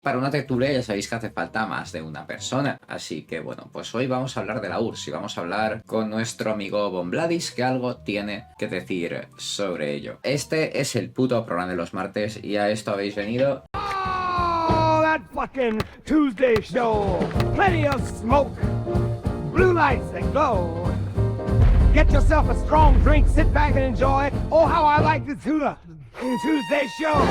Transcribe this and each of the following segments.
Para una tertulia ya sabéis que hace falta más de una persona, así que bueno, pues hoy vamos a hablar de la URSS y vamos a hablar con nuestro amigo Bombladis, que algo tiene que decir sobre ello. Este es el puto programa de los martes y a esto habéis venido. Oh, that fucking Tuesday show. Plenty of smoke, blue lights that glow. Get yourself a strong drink, sit back and enjoy. Oh, how I like the Tuesday show.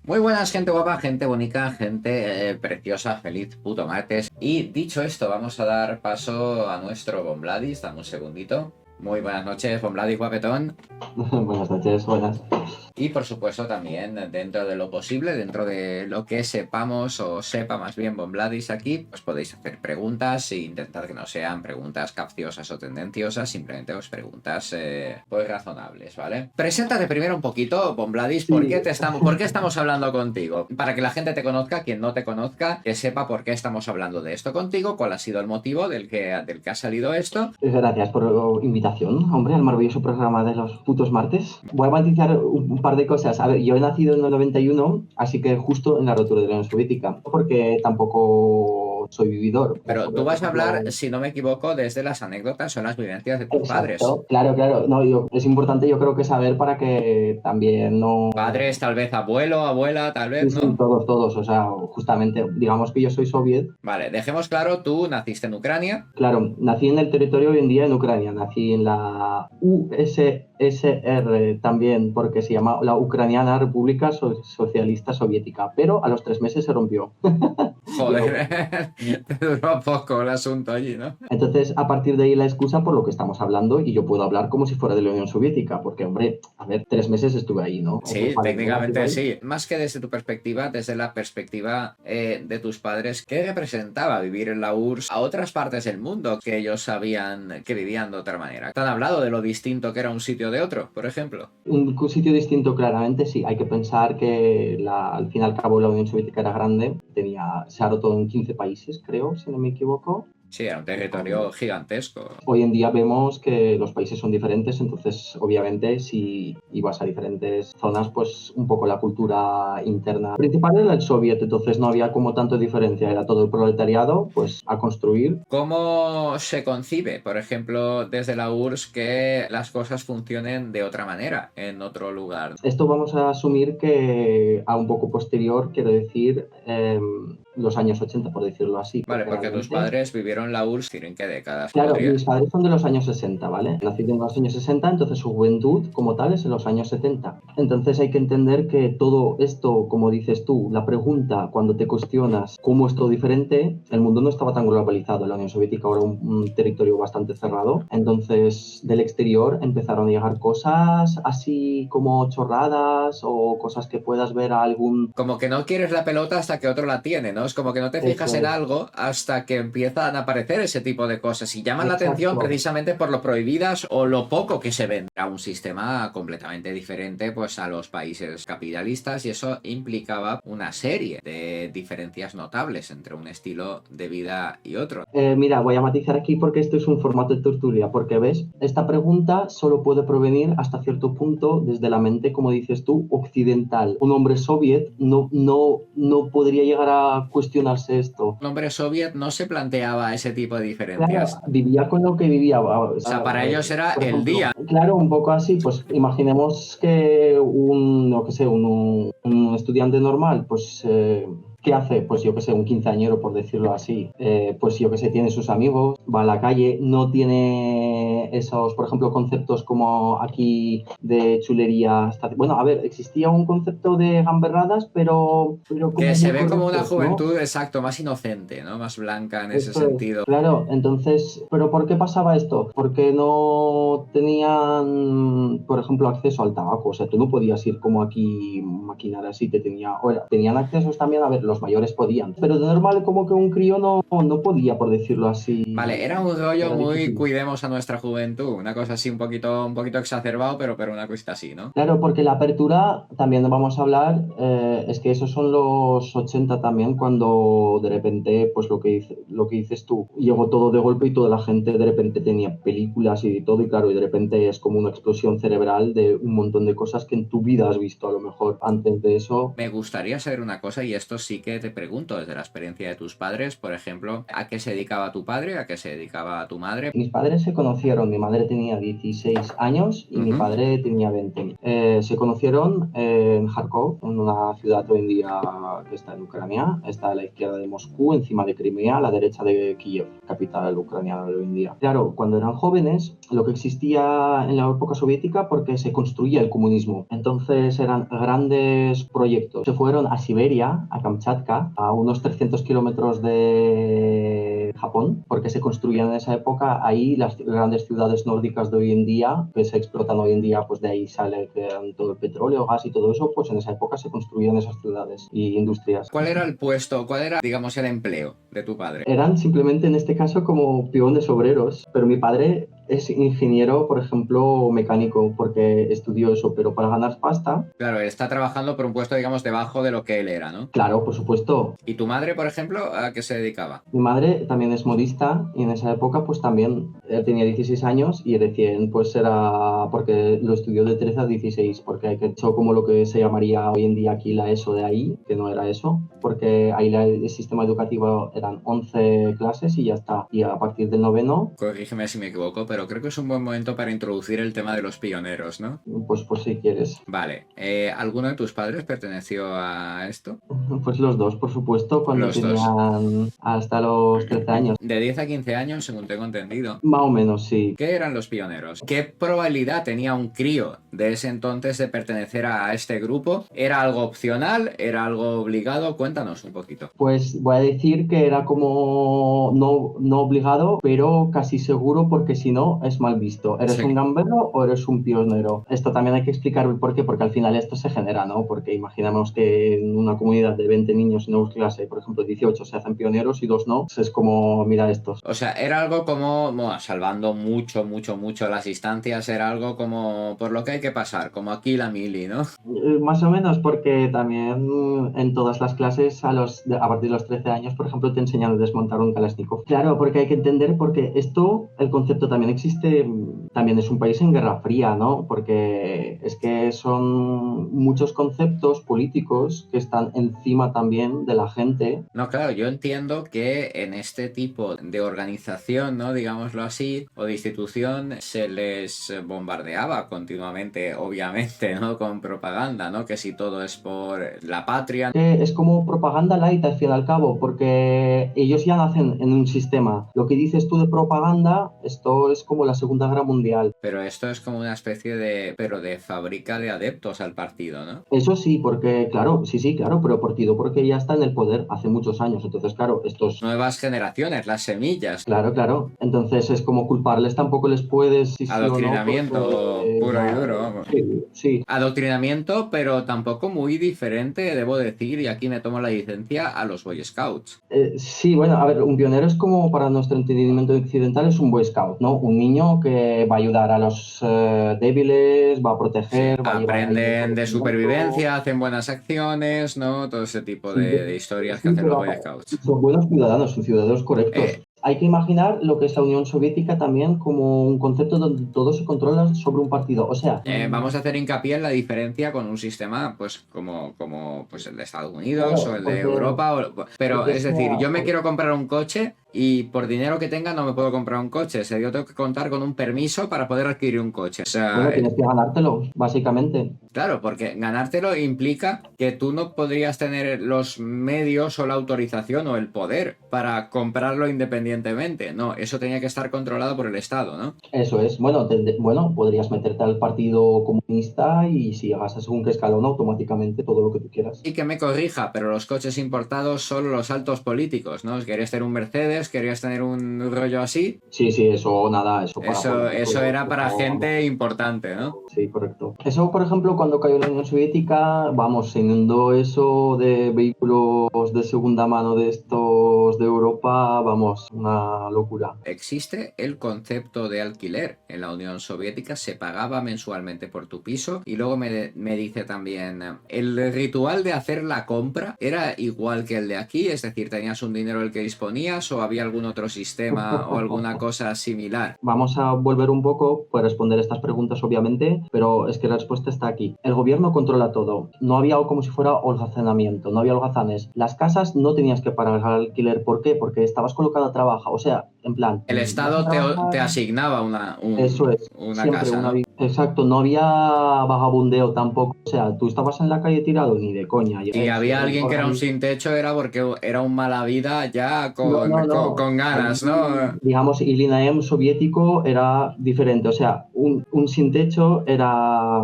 Muy buenas, gente guapa, gente bonita, gente preciosa, feliz puto martes. Y dicho esto, vamos a dar paso a nuestro Bombladis. Dame un segundito. Muy buenas noches, Bombladis guapetón. Buenas noches, buenas. Y por supuesto también, dentro de lo posible, dentro de lo que sepamos o sepa más bien Bombladis aquí, pues podéis hacer preguntas e intentar que no sean preguntas capciosas o tendenciosas, simplemente pues preguntas pues razonables, ¿vale? Preséntate primero un poquito, Bombladis, ¿por qué estamos hablando contigo? Para que la gente te conozca, quien no te conozca, que sepa por qué estamos hablando de esto contigo, cuál ha sido el motivo del que ha salido esto. Gracias por la invitación, hombre, al maravilloso programa de los putos martes. Voy a matizar un par de cosas. A ver, yo he nacido en el 91, así que justo en la rotura de la Unión Soviética, porque tampoco soy vividor. Pero tú vas a hablar, si no me equivoco, desde las anécdotas o las vivencias de tus padres. Claro. No, es importante, yo creo que saber para que también no... Padres, tal vez abuelo, abuela, tal vez, ¿no? Sí, todos. O sea, justamente, digamos que yo soy soviet. Vale, dejemos claro, tú naciste en Ucrania. Claro, nací en el territorio hoy en día en Ucrania. Nací en la USSR también, porque se llama la Ucraniana República Socialista Soviética, pero a los 3 meses se rompió. Joder, te duró poco el asunto allí, ¿no? Entonces, a partir de ahí la excusa por lo que estamos hablando, y yo puedo hablar como si fuera de la Unión Soviética, porque, hombre, a ver, 3 meses estuve ahí, ¿no? Sí, técnicamente sí. Más que desde tu perspectiva, desde la perspectiva de tus padres, ¿qué representaba vivir en la URSS a otras partes del mundo que ellos sabían que vivían de otra manera? ¿Te han hablado de lo distinto que era un sitio de otro, por ejemplo? Un sitio distinto, claramente, sí. Hay que pensar que al fin y al cabo la Unión Soviética era grande, se ha roto en 15 países, creo, si no me equivoco. Sí, era un territorio gigantesco. Hoy en día vemos que los países son diferentes, entonces obviamente si ibas a diferentes zonas, pues un poco la cultura interna principal era el soviet, entonces no había como tanto diferencia, era todo el proletariado, pues a construir. ¿Cómo se concibe, por ejemplo, desde la URSS que las cosas funcionen de otra manera en otro lugar? Esto vamos a asumir que a un poco posterior, quiero decir, los años 80, por decirlo así. Vale, porque tus padres vivieron la URSS en qué décadas. Claro, mis padres son de los años 60, ¿vale? Nacido en los años 60, entonces su juventud como tal es en los años 70. Entonces hay que entender que todo esto, como dices tú, la pregunta cuando te cuestionas cómo es todo diferente, el mundo no estaba tan globalizado. La Unión Soviética era un territorio bastante cerrado. Entonces del exterior empezaron a llegar cosas así como chorradas o cosas que puedas ver a algún... Como que no quieres la pelota hasta que otro la tiene, ¿no? Es como que no te fijas en algo hasta que empiezan a aparecer ese tipo de cosas y llaman la atención precisamente por lo prohibidas o lo poco que se ven. Era un sistema completamente diferente pues a los países capitalistas y eso implicaba una serie de diferencias notables entre un estilo de vida y otro. Mira, voy a matizar aquí porque esto es un formato de tertulia, porque ves, esta pregunta solo puede provenir hasta cierto punto desde la mente, como dices tú, occidental. Un hombre soviet no podría llegar a cuestionarse esto. Un hombre soviet no se planteaba ese tipo de diferencias. Claro, vivía con lo que vivía. O sea, para ellos era el día. Claro, un poco así, pues imaginemos que un estudiante normal, pues... ¿qué hace? Pues yo que sé, un quinceañero, por decirlo así. Pues yo que sé, tiene sus amigos, va a la calle, no tiene tiene esos, por ejemplo, conceptos como aquí de chulería. Bueno, a ver, existía un concepto de gamberradas, pero como Que se muy ve como una correctos, ¿no? juventud, exacto, más inocente, ¿no? Más blanca en ese Esto es, sentido. claro, entonces, ¿pero por qué pasaba esto? Porque no tenían, por ejemplo, acceso al tabaco, o sea, tú no podías ir como aquí maquinar así, tenían accesos también, a ver, los mayores podían, pero de normal como que un crío no podía, por decirlo Vale, así, era un rollo era muy difícil. cuidemos a nuestra juventud, una cosa así un poquito exacerbado, pero una cosita así, ¿no? Claro, porque la apertura, también vamos a hablar, es que esos son los 80 también, cuando de repente, pues lo que dices tú, llegó todo de golpe y toda la gente de repente tenía películas y todo, y claro, y de repente es como una explosión cerebral de un montón de cosas que en tu vida has visto a lo mejor antes de eso. Me gustaría saber una cosa, y esto sí que te pregunto desde la experiencia de tus padres, por ejemplo, ¿a qué se dedicaba tu padre? ¿A qué se dedicaba tu madre? Mis padres se conocieron, mi madre tenía 16 años y mi Ujú. padre tenía 20. Se conocieron en Kharkov, en una ciudad hoy en día que está en Ucrania, está a la izquierda de Moscú, encima de Crimea, a la derecha de Kiev, capital ucraniana de hoy en día. Claro, cuando eran jóvenes, lo que existía en la época soviética, porque se construía el comunismo, entonces eran grandes proyectos. Se fueron a Siberia, a Kamchatka, a unos 300 kilómetros de Japón, porque se construían en esa época ahí las grandes ciudades nórdicas de hoy en día, que se explotan hoy en día, pues de ahí sale todo el petróleo, gas y todo eso, pues en esa época se construían esas ciudades y industrias. ¿Cuál era el puesto, cuál era, digamos, el empleo de tu padre? Eran simplemente en este caso como peones obreros, pero mi padre es ingeniero, por ejemplo, mecánico, porque estudió eso, pero para ganar pasta, Claro, él está trabajando por un puesto, digamos, debajo de lo que él era, ¿no? claro, por supuesto. ¿Y tu madre, por ejemplo, a qué se dedicaba? Mi madre también es modista y en esa época pues también tenía 16 años y recién pues era porque lo estudió de 13 a 16 porque hay que hecho como lo que se llamaría hoy en día aquí la ESO de ahí, que no era eso, porque ahí el sistema educativo eran 11 clases y ya está. Y a partir del noveno, Corrígeme si me equivoco, pero creo que es un buen momento para introducir el tema de los pioneros, ¿no? pues si quieres. Vale, ¿alguno de tus padres perteneció a esto? Pues los dos, por supuesto, cuando Los dos. tenían hasta los 13 años. De 10 a 15 años, según tengo entendido. Más o menos, sí. ¿Qué eran los pioneros? ¿Qué probabilidad tenía un crío de ese entonces de pertenecer a este grupo? ¿Era algo opcional? ¿Era algo obligado? Cuéntanos un poquito. Pues voy a decir que era como no obligado, pero casi seguro porque si no es mal visto. ¿Eres Sí. un gambero o eres un pionero? Esto también hay que explicar el por qué, porque al final esto se genera, ¿no? Porque imaginamos que en una comunidad de 20 niños en una clase, por ejemplo, 18 se hacen pioneros y 2 no. Pues es como, mira estos. O sea, era algo como, bueno, salvando mucho las instancias, era algo como por lo que hay que pasar, como aquí la mili, ¿no? Más o menos porque también en todas las clases a partir de los 13 años, por ejemplo, te enseñan a desmontar un Kalashnikov. Claro, porque hay que entender porque el concepto también existe, también es un país en Guerra Fría, ¿no? Porque es que son muchos conceptos políticos que están encima también de la gente. No, claro, yo entiendo que en este tipo de organización, ¿no? Digámoslo así, o de institución, se les bombardeaba continuamente, obviamente, ¿no? Con propaganda, ¿no? Que si todo es por la patria. Es como propaganda light al fin y al cabo, porque ellos ya nacen en un sistema. Lo que dices tú de propaganda, esto es como la Segunda Guerra Mundial. Pero esto es como una especie de fábrica de adeptos al partido, ¿no? Eso sí, porque, claro, sí, claro, pero partido porque ya está en el poder hace muchos años. Entonces, claro, estos... Nuevas generaciones, las semillas. Claro. Entonces es como culparles, tampoco les puedes... Sí, Adoctrinamiento puro y duro, vamos. Sí. Adoctrinamiento, pero tampoco muy diferente, debo decir, y aquí me tomo la licencia, a los Boy Scouts. Sí, bueno, a ver, un pionero es como para nuestro entendimiento occidental es un Boy Scout, ¿no? Un niño que va a ayudar a los débiles, va a proteger, va a llevar... Aprenden de supervivencia, hacen buenas acciones, ¿no? Todo ese tipo de historias que Sí, hacen los pero Boy Scouts. son buenos ciudadanos, son ciudadanos correctos. Hay que imaginar lo que es la Unión Soviética también como un concepto donde todo se controla sobre un partido. O sea, Vamos a hacer hincapié en la diferencia con un sistema, pues, como pues el de Estados Unidos claro, o el de porque- Europa. Pero porque es decir, yo me porque- quiero comprar un coche y por dinero que tenga no me puedo comprar un coche. O sea, yo tengo que contar con un permiso para poder adquirir un coche. O sea, Bueno, tienes que ganártelo, básicamente. claro, porque ganártelo implica que tú no podrías tener los medios o la autorización o el poder para comprarlo independientemente. No, eso tenía que estar controlado por el Estado, ¿no? Eso es. Bueno, bueno, podrías meterte al Partido Comunista y si llegas a según qué escalón, automáticamente todo lo que tú quieras. Y que me corrija, pero los coches importados son los altos políticos, ¿no? Querías tener un Mercedes, querías tener un rollo así. Sí, eso nada, eso para Eso era para eso, gente importante, ¿no? Sí, correcto. Eso, por ejemplo, cuando cayó la Unión Soviética, vamos, se inundó eso de vehículos de segunda mano de estos de Europa, vamos, una locura. Existe el concepto de alquiler. En la Unión Soviética se pagaba mensualmente por tu piso y luego me dice también, el ritual de hacer la compra era igual que el de aquí, es decir, tenías un dinero del que disponías o había algún otro sistema o alguna cosa similar. Vamos a volver un poco para responder estas preguntas, obviamente, pero es que la respuesta está aquí. El gobierno controla todo. No había como si fuera holgazanamiento, no había holgazanes. Las casas no tenías que pagar el alquiler. ¿Por qué? Porque estabas colocado a trabajar. O sea, en plan... El Estado te asignaba Eso es, una siempre casa, ¿no? Exacto, no había vagabundeo tampoco. O sea, tú estabas en la calle tirado, ni de coña. Si había alguien que era un sin techo era porque era un mala vida ya No. con ganas, ¿no? Digamos, el INAEM soviético era diferente. O sea, un sin techo era...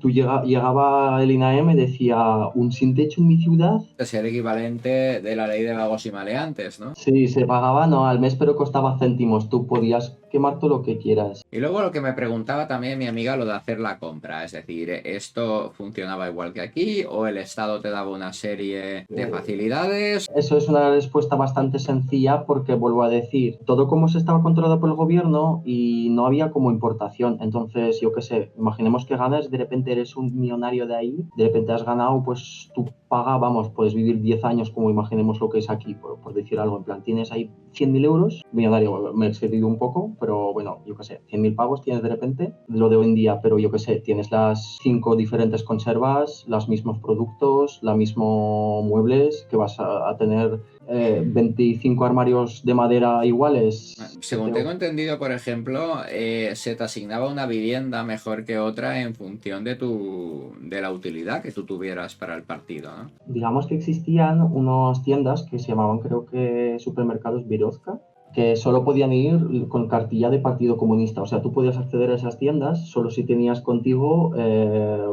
llegaba el INAEM y decía, ¿un sin techo en mi ciudad? Es el equivalente de la ley de vagos y maleantes, ¿no? Sí, se pagaba, no, al mes, pero costaba céntimos. Tú podías quemar todo lo que quieras. Y luego lo que me preguntaba también mi amiga, lo de hacer la compra, es decir, ¿esto funcionaba igual que aquí o el Estado te daba una serie de facilidades? Eso es una respuesta bastante sencilla porque, vuelvo a decir, todo como se estaba controlado por el gobierno y no había como importación. Entonces, yo qué sé, imaginemos que ganas, de repente eres un millonario de ahí, de repente has ganado, pues tú paga, vamos, puedes vivir 10 años como imaginemos lo que es aquí, por decir algo, en plan, tienes ahí 100.000 euros, millonario, me he excedido un poco, pero bueno, yo qué sé, 100.000 pavos tienes de repente, lo de hoy en día, pero yo qué sé, tienes las 5 diferentes conservas, los mismos productos, los mismos muebles, que vas a tener 25 armarios de madera iguales. Según tengo entendido, por ejemplo, se te asignaba una vivienda mejor que otra en función de la utilidad que tú tuvieras para el partido, ¿no? Digamos que existían unas tiendas que se llamaban, creo que, supermercados Birozka, que solo podían ir con cartilla de Partido Comunista. O sea, tú podías acceder a esas tiendas solo si tenías contigo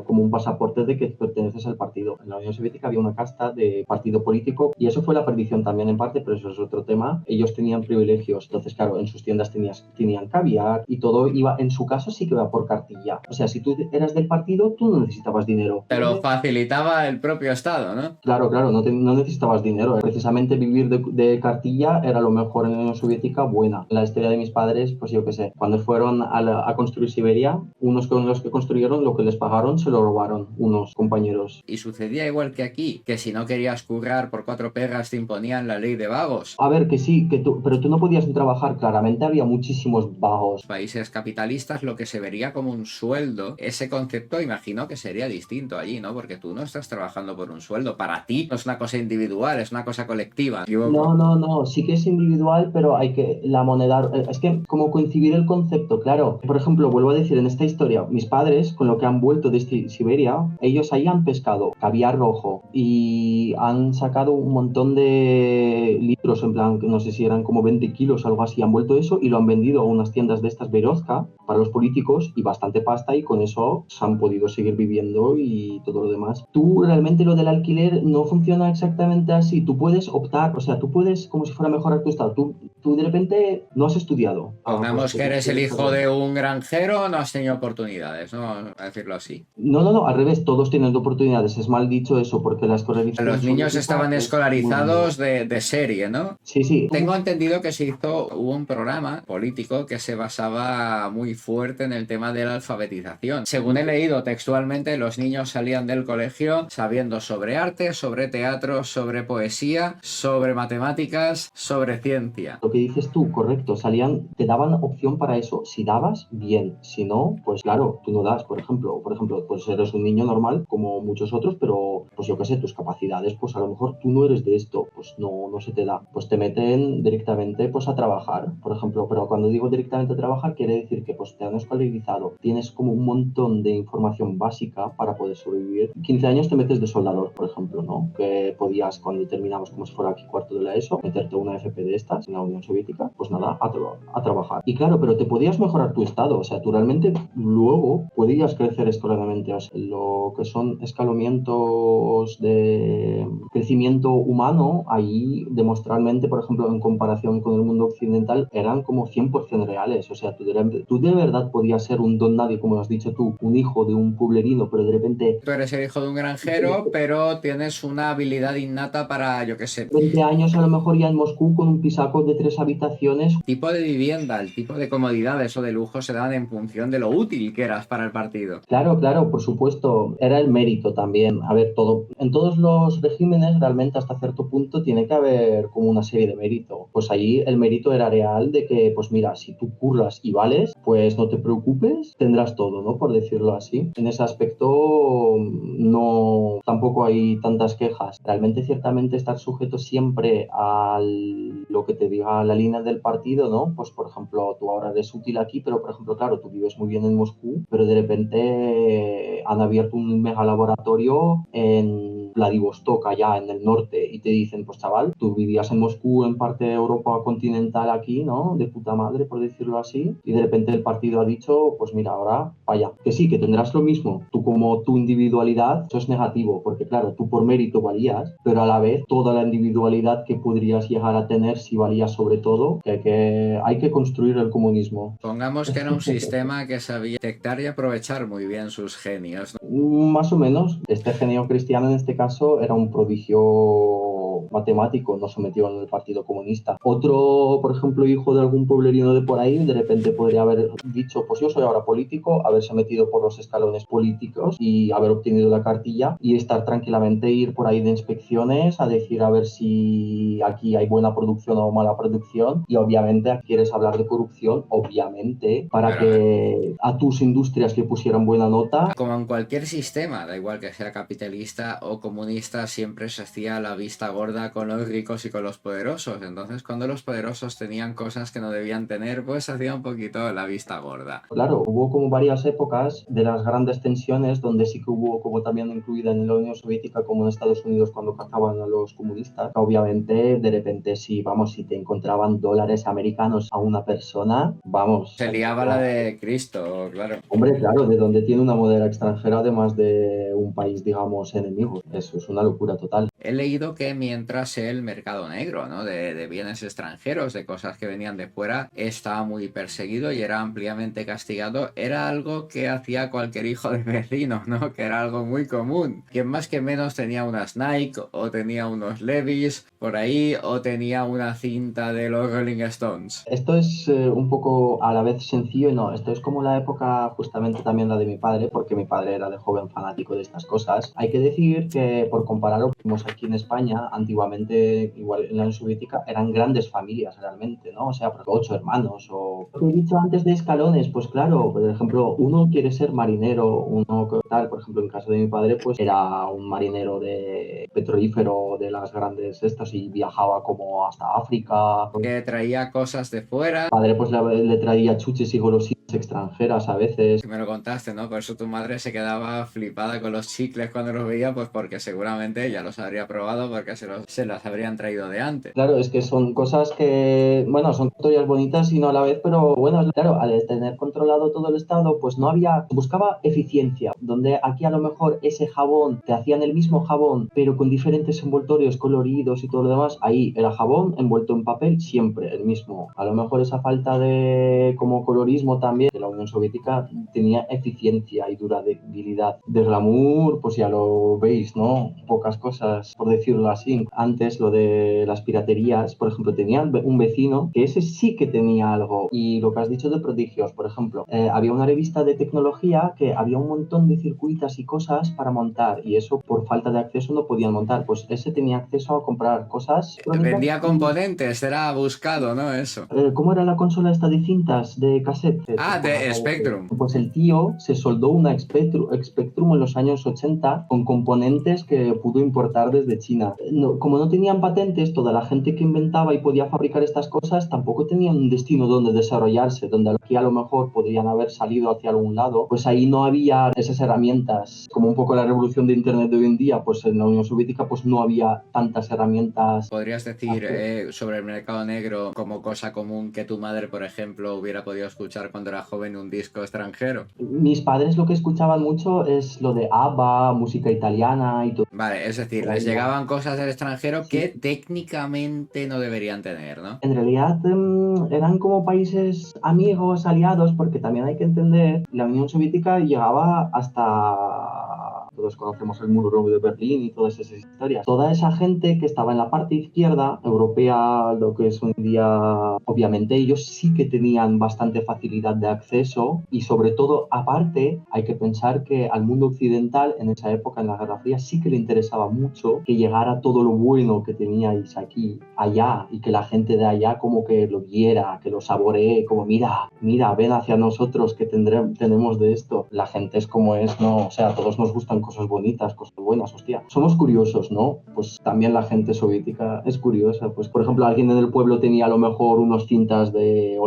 como un pasaporte de que perteneces al partido. En la Unión Soviética había una casta de partido político y eso fue la perdición también en parte, pero eso es otro tema. Ellos tenían privilegios. Entonces, claro, en sus tiendas tenían caviar y todo iba, en su caso sí que iba por cartilla. O sea, si tú eras del partido, tú no necesitabas dinero. Te lo facilitaba el propio Estado, ¿no? Claro, no necesitabas dinero. Precisamente vivir de cartilla era lo mejor en la Unión Soviética buena. En la historia de mis padres, pues yo qué sé, cuando fueron a construir Siberia, unos con los que construyeron, lo que les pagaron se lo robaron unos compañeros. Y sucedía igual que aquí, que si no querías currar por 4 perras te imponían la ley de vagos. A ver, que sí, pero tú no podías trabajar, claramente había muchísimos vagos. Países capitalistas lo que se vería como un sueldo, ese concepto imagino que sería distinto allí, ¿no? Porque tú no estás trabajando por un sueldo, para ti no es una cosa individual, es una cosa colectiva. No, sí que es individual, pero hay que la moneda, es que como coincidir el concepto, claro. Por ejemplo, vuelvo a decir, en esta historia, mis padres, con lo que han vuelto de Siberia, ellos ahí han pescado caviar rojo y han sacado un montón de litros, en plan, no sé si eran como 20 kilos, algo así, han vuelto eso y lo han vendido a unas tiendas de estas Berozka para los políticos y bastante pasta y con eso se han podido seguir viviendo y todo lo demás. Tú realmente lo del alquiler no funciona exactamente así, tú puedes optar, o sea, tú puedes como si fuera mejorar tu estado, tú de repente no has estudiado. Pongamos que eres el hijo de un granjero, no has tenido oportunidades, ¿no? A decirlo así. No, al revés, todos tienen oportunidades, es mal dicho eso, porque la escolarización... Los niños estaban escolarizados de serie, ¿no? Sí. Tengo entendido que hubo un programa político que se basaba muy fuerte en el tema de la alfabetización. Según he leído textualmente, los niños salían del colegio sabiendo sobre arte, sobre teatro, sobre poesía, sobre matemáticas, sobre ciencia. Lo que dices tú, correcto, salían, te daban opción para eso. Si dabas, bien. Si no, pues claro, tú no das, por ejemplo, pues eres un niño normal como muchos otros, pero pues yo qué sé, tus capacidades, pues a lo mejor tú no eres de esto, pues no se te da. Pues te meten directamente pues a trabajar, por ejemplo, pero cuando digo directamente a trabajar quiere decir que pues te han escolarizado, tienes como un montón de información básica para poder sobrevivir. 15 años te metes de soldador, por ejemplo, ¿no? Que podías, cuando terminamos como si fuera aquí cuarto de la ESO, meterte una FP de estas en la Unión Soviética, pues nada, a trabajar. Y claro, pero te podías mejorar tu estado, o sea, tú realmente luego podías crecer escalonamente, o sea, lo que son escalamientos de crecimiento humano, ahí demostralmente, por ejemplo, en comparación con el mundo occidental, eran como 100% reales, o sea, tú de verdad podías ser un don nadie, como has dicho tú, un hijo de un pueblerino, pero de repente Tú eres el hijo de un granjero, pero tienes una habilidad innata para, yo qué sé, 20 años a lo mejor ya en Moscú con un pisaco de 3 habitaciones. tipo de vivienda, el tipo de comodidades o de lujo se dan en función de lo útil que eras para el partido. Claro, por supuesto, era el mérito también. A ver, todo, en todos los regímenes realmente hasta cierto punto tiene que haber como una serie de mérito. Pues ahí el mérito era real de que, pues mira, si tú curras y vales, pues no te preocupes, tendrás todo, ¿no? Por decirlo así. En ese aspecto no, tampoco hay tantas quejas. Realmente, ciertamente, estar sujeto siempre a lo que te diga la línea del partido, ¿no? Pues por ejemplo, tú ahora eres útil aquí, pero por ejemplo, claro, tú vives muy bien en Moscú, pero de repente han abierto un mega laboratorio en Vladivostok, allá en el norte, y te dicen, pues chaval, tú vivías en Moscú, en parte de Europa continental aquí, ¿no? De puta madre, por decirlo así, y de repente el partido ha dicho, pues mira, ahora vaya, que sí, que tendrás lo mismo, tú como tu individualidad, eso es negativo, porque claro, tú por mérito valías, pero a la vez toda la individualidad que podrías llegar a tener si valías sobre todo, que hay que construir el comunismo. Pongamos que era un sistema que sabía detectar y aprovechar muy bien sus genios, ¿no? Más o menos, este genio cristiano en este caso era un prodigio matemático, no se metió en el Partido Comunista. Otro, por ejemplo, hijo de algún pueblerino de por ahí, de repente podría haber dicho, pues yo soy ahora político, haberse metido por los escalones políticos y haber obtenido la cartilla y estar tranquilamente, ir por ahí de inspecciones a decir a ver si aquí hay buena producción o mala producción, y obviamente quieres hablar de corrupción, obviamente, para que a tus industrias le pusieran buena nota. Como en cualquier sistema, da igual que sea capitalista o comunista, siempre se hacía la vista gorda con los ricos y con los poderosos. Entonces, cuando los poderosos tenían cosas que no debían tener, pues hacía un poquito la vista gorda. Claro, hubo como varias épocas de las grandes tensiones donde sí que hubo, como también incluida en la Unión Soviética como en Estados Unidos cuando cazaban a los comunistas. Obviamente, de repente, si te encontraban dólares americanos a una persona, vamos. Se liaba la de Cristo, claro. Hombre, claro, de donde tiene una moneda extranjera además de un país, digamos, enemigo. Eso es una locura total. He leído que mientras el mercado negro, ¿no? de bienes extranjeros, de cosas que venían de fuera, estaba muy perseguido y era ampliamente castigado, era algo que hacía cualquier hijo de vecino, ¿no? Que era algo muy común. Quien más que menos tenía unas Nike o tenía unos Levi's por ahí o tenía una cinta de los Rolling Stones. Esto es un poco a la vez sencillo y no. Esto es como la época justamente también la de mi padre, porque mi padre era de joven fanático de estas cosas. Hay que decir que, por comparar lo que vimos aquí en España, antiguamente, igual en la Unión Soviética, eran grandes familias realmente, ¿no? O sea, por ejemplo, 8 hermanos o... Lo que he dicho antes de escalones, pues claro, por ejemplo, uno quiere ser marinero, uno tal, por ejemplo, en el caso de mi padre, pues era un marinero de petrolífero de las grandes estas y viajaba como hasta África. Que traía cosas de fuera. Mi padre pues le traía chuches y golosinas extranjeras a veces. Me lo contaste, ¿no? Por eso tu madre se quedaba flipada con los chicles cuando los veía, pues porque seguramente ya los habría probado porque se los habrían traído de antes. Claro, es que son cosas que, bueno, son historias bonitas y no a la vez, pero bueno, claro, al tener controlado todo el Estado, pues no había, buscaba eficiencia, donde aquí a lo mejor ese jabón, te hacían el mismo jabón, pero con diferentes envoltorios coloridos y todo lo demás, ahí era jabón envuelto en papel, siempre el mismo. A lo mejor esa falta de como colorismo también también que la Unión Soviética tenía eficiencia y durabilidad. De glamour, pues ya lo veis, ¿no? Pocas cosas, por decirlo así. Antes, lo de las piraterías, por ejemplo, tenía un vecino que ese sí que tenía algo. Y lo que has dicho de prodigios, por ejemplo, había una revista de tecnología que había un montón de circuitos y cosas para montar, y eso por falta de acceso no podían montar. Pues ese tenía acceso a comprar cosas electrónicas. Vendía componentes, era buscado, ¿no? Eso. ¿Cómo era la consola esta de cintas, de cassette? Ah, de Spectrum. Pues el tío se soldó una Spectrum en los años 80 con componentes que pudo importar desde China. Como no tenían patentes, toda la gente que inventaba y podía fabricar estas cosas tampoco tenían un destino donde desarrollarse, donde aquí a lo mejor podrían haber salido hacia algún lado. Pues ahí no había esas herramientas. Como un poco la revolución de Internet de hoy en día, pues en la Unión Soviética pues no había tantas herramientas. ¿Podrías decir sobre el mercado negro como cosa común que tu madre, por ejemplo, hubiera podido escuchar cuando era joven un disco extranjero? Mis padres lo que escuchaban mucho es lo de ABBA, música italiana y todo. Vale, es decir, les llegaban cosas del extranjero que técnicamente no deberían tener, ¿no? En realidad eran como países amigos, aliados, porque también hay que entender, la Unión Soviética llegaba hasta... Todos conocemos el muro de Berlín y todas esas historias. Toda esa gente que estaba en la parte izquierda, europea, lo que es hoy en día, obviamente ellos sí que tenían bastante facilidad de acceso, y sobre todo, aparte, hay que pensar que al mundo occidental, en esa época, en la Guerra Fría, sí que le interesaba mucho que llegara todo lo bueno que teníais aquí, allá, y que la gente de allá como que lo viera, que lo saboree, como mira, ven hacia nosotros que tenemos de esto. La gente es como es, ¿no? O sea, a todos nos gustan cosas bonitas, cosas buenas, hostia. Somos curiosos, ¿no? Pues también la gente soviética es curiosa. Pues, por ejemplo, alguien en el pueblo tenía a lo mejor unos cintas de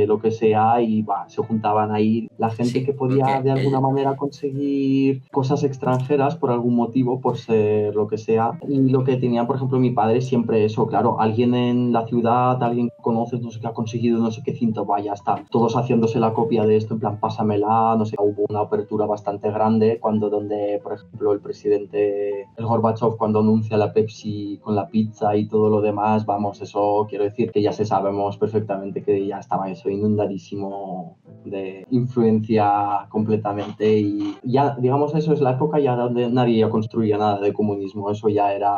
lo que sea, y se juntaban ahí la gente que podía de alguna manera conseguir cosas extranjeras por algún motivo, por ser lo que sea. Y lo que tenía, por ejemplo, mi padre siempre eso, claro, alguien en la ciudad, alguien que conoces, no sé qué, ha conseguido no sé qué cinta, vaya, está, todos haciéndose la copia de esto, en plan, pásamela, no sé, hubo una apertura bastante grande donde, por ejemplo, el presidente, el Gorbachev, cuando anuncia la Pepsi con la pizza y todo lo demás, vamos, eso quiero decir que ya sabemos perfectamente que ya estaba eso inundadísimo de influencia completamente, y ya, digamos, eso es la época ya donde nadie ya construía nada de comunismo, eso ya era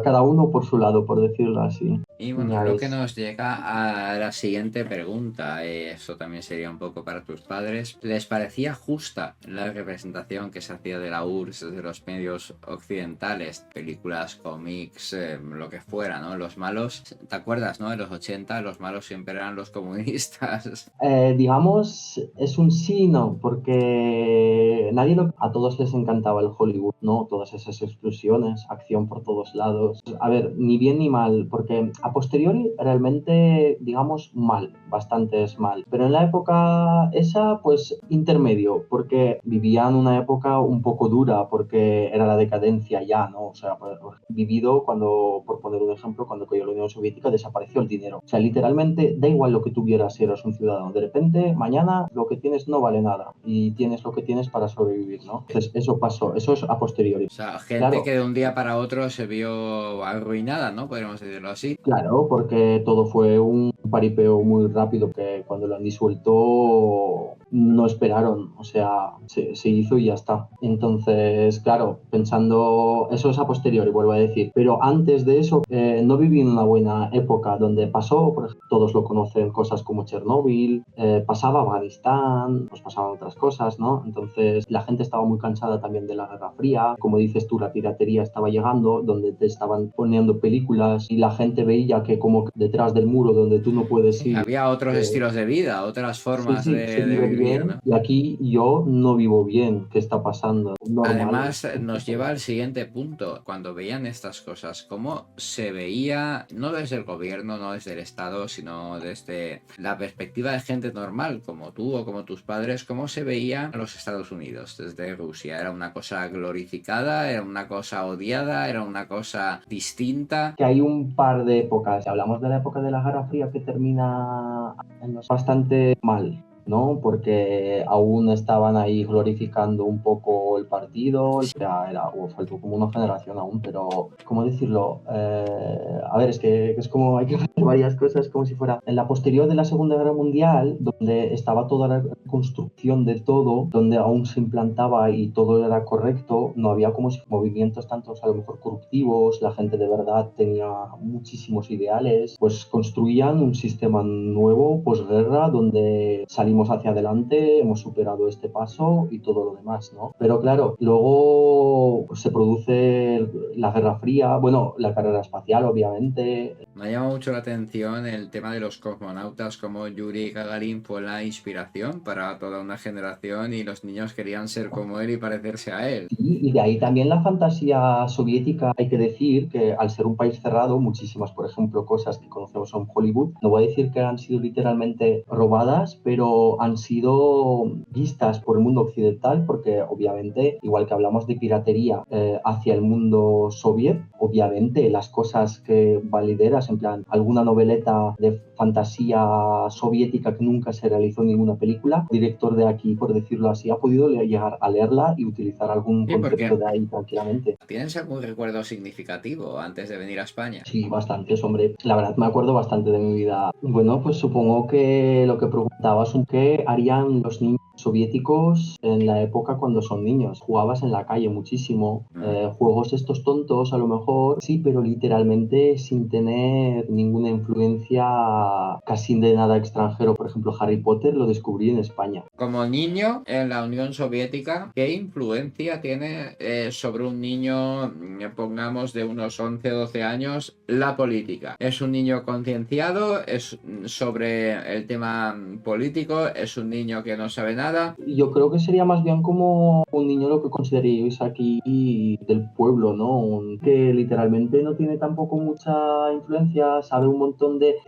cada uno por su lado, por decirlo así. Y bueno, lo que nos llega a la siguiente pregunta, eso también sería un poco para tus padres. ¿Les parecía justa la representación que se hacía de la URSS desde los medios occidentales, películas, cómics, lo que fuera, ¿no? Los malos, ¿te acuerdas, no? En los 80 los malos siempre eran los comunistas. Digamos, es un sí, no, porque a todos les encantaba el Hollywood, ¿no? Todas esas explosiones, acción por todos lados. A ver, ni bien ni mal, porque a posteriori realmente, digamos, mal, bastante es mal. Pero en la época esa, pues intermedio, porque vivían una época un poco dura, porque era la decadencia ya, ¿no? O sea, vivido cuando, por poner un ejemplo, cuando cayó la Unión Soviética, desapareció el dinero. O sea, literalmente, da igual lo que tuvieras si eras un ciudadano. De repente, mañana, lo que tienes no vale nada y tienes lo que tienes para sobrevivir, ¿no? Entonces, eso pasó, eso es a posteriori. O sea, gente que de un día para otro se vio arruinada, ¿no? Podríamos decirlo así. Claro, porque todo fue un paripeo muy rápido, que cuando lo han disuelto no esperaron, o sea, se hizo y ya está. Entonces, claro, pensando, eso es a posteriori, vuelvo a decir, pero antes de eso no viví en una buena época donde pasó, por ejemplo, todos lo conocen, cosas como Chernóbil, pasaba Afganistán, pues pasaban otras cosas, ¿no? Entonces la gente estaba muy cansada también de la Guerra Fría, como dices tú, la piratería estaba llegando, donde te estaban poniendo películas y la gente veía que como detrás del muro donde tú no puedes ir. Había otros estilos de vida, otras formas de vivir, bien, ¿no? Y aquí yo no vivo bien. ¿Qué está pasando? Normal. Además, nos lleva al siguiente punto. Cuando veían estas cosas, ¿cómo se veía, no desde el gobierno, no desde el Estado, sino desde la perspectiva de gente normal, como tú o como tus padres, cómo se veía a los Estados Unidos desde Rusia? ¿Era una cosa glorificada? ¿Era una cosa odiada? ¿Era una cosa distinta? Que hay un par de épocas. Si hablamos de la época de la Guerra Fría, que termina bastante mal, ¿no? Porque aún estaban ahí glorificando un poco el partido, faltó como una generación aún, pero, ¿cómo decirlo? A ver, es que es como, hay que hacer varias cosas como si fuera en la posterior de la Segunda Guerra Mundial, donde estaba toda la construcción de todo, donde aún se implantaba y todo era correcto, no había como si movimientos tantos a lo mejor corruptivos, la gente de verdad tenía muchísimos ideales, pues construían un sistema nuevo posguerra donde salimos hacia adelante, hemos superado este paso y todo lo demás, ¿no? Pero claro, luego pues, se produce la Guerra Fría, bueno, la carrera espacial, obviamente. Me ha llamado mucho la atención el tema de los cosmonautas, como Yuri Gagarin fue la inspiración para toda una generación y los niños querían ser como él y parecerse a él. Y de ahí también la fantasía soviética, hay que decir que al ser un país cerrado, muchísimas, por ejemplo, cosas que conocemos en Hollywood, no voy a decir que han sido literalmente robadas, pero han sido vistas por el mundo occidental, porque obviamente, igual que hablamos de piratería hacia el mundo soviet, obviamente las cosas que valideras, en plan, alguna noveleta de fantasía soviética que nunca se realizó en ninguna película, el director de aquí, por decirlo así, ha podido llegar a leerla y utilizar algún concepto de ahí tranquilamente. ¿Tienes algún recuerdo significativo antes de venir a España? Sí, bastantes, hombre. La verdad me acuerdo bastante de mi vida. Bueno, pues supongo que lo que preguntabas es qué harían los niños soviéticos en la época cuando son niños. Jugabas en la calle muchísimo, juegos estos tontos a lo mejor, sí, pero literalmente sin tener ninguna influencia casi de nada extranjero. Por ejemplo, Harry Potter lo descubrí en España. Como niño en la Unión Soviética, ¿qué influencia tiene sobre un niño, pongamos, de unos 11 o 12 años, la política? ¿Es un niño concienciado? ¿Es sobre el tema político? ¿Es un niño que no sabe nada? Yo creo que sería más bien como un niño lo que consideraríais aquí del pueblo, ¿no? Que literalmente no tiene tampoco mucha influencia,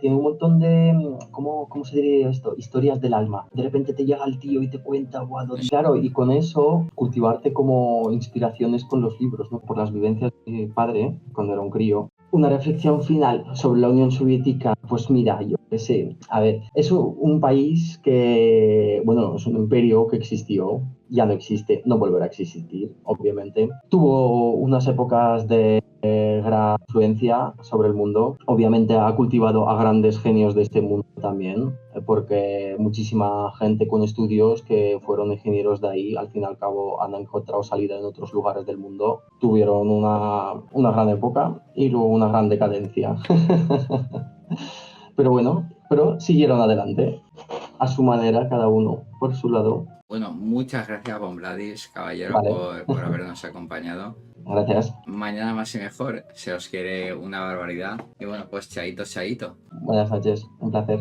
tiene un montón de, ¿cómo se diría esto? Historias del alma. De repente te llega el tío y te cuenta, guau, claro, y con eso cultivarte como inspiraciones con los libros, ¿no? Por las vivencias de mi padre cuando era un crío. Una reflexión final sobre la Unión Soviética, pues mira, yo qué sé, a ver, es un país que, bueno, es un imperio que existió, ya no existe, no volverá a existir, obviamente. Tuvo unas épocas de gran influencia sobre el mundo, obviamente ha cultivado a grandes genios de este mundo también, porque muchísima gente con estudios que fueron ingenieros de ahí, al fin y al cabo han encontrado salida en otros lugares del mundo, tuvieron una gran época y luego una gran decadencia. Pero bueno, siguieron adelante, a su manera, cada uno por su lado. Bueno, muchas gracias, Bombladis, caballero, Vale. por habernos acompañado. Gracias. Mañana más y mejor, se os quiere una barbaridad. Y bueno, pues chaito, chaito. Buenas noches, un placer.